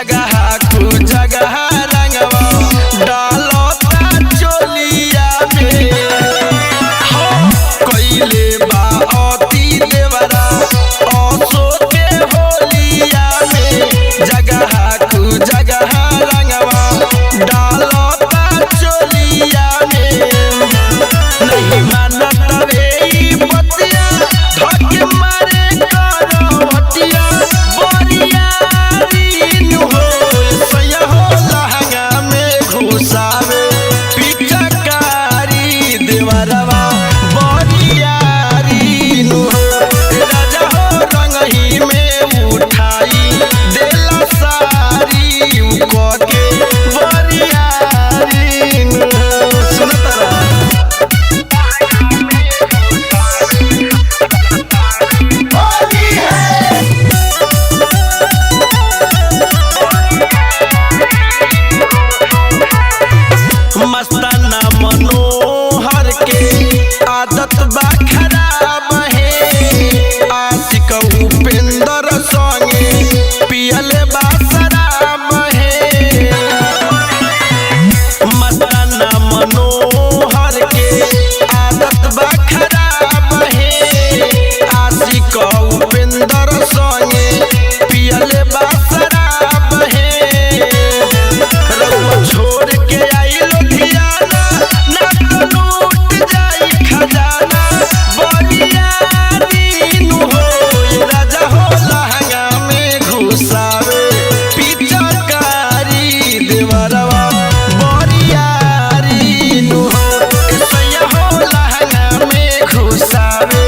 जगह को जगह रंगवा डालो चोलिया में कइले बा अति देवरा ओसो के होलिया में जगह को जगह रंगवा डालो चोलिया में नहीं मानत रे बतिया धके मारे करवटिया बरिया रीन हो सया हो लहंगा में घुसावे पिचकारी देवरवा बरिया रीन हो राजा हो रंगही में उठाई देला सारी को के बरिया रीन सुनत रहा मस्ताना मनोहर के आदत बा खराब है आशिक उपेंद्र संगे पियले बा शराब है मस्ताना मनोहर के आदत बा खराब है आशिक उपेंद्र संगे पियले बा शराब है रउआ छोड़ के आई लुधियाना ना तो लूट जाई खजाना बरिया रीन हो राजा हो लहंगा में घुसावे पिचकारी देवरवा बरिया रीन हो सैया हो लहंगा में घुसावे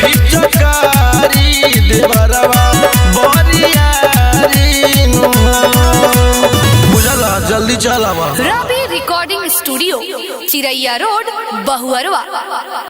पिचकारी देवरवा बरिया रीन हो बुझला जल्दी चलावा। रवि रिकॉर्डिंग स्टूडियो चिरैया रोड बहुअरवा।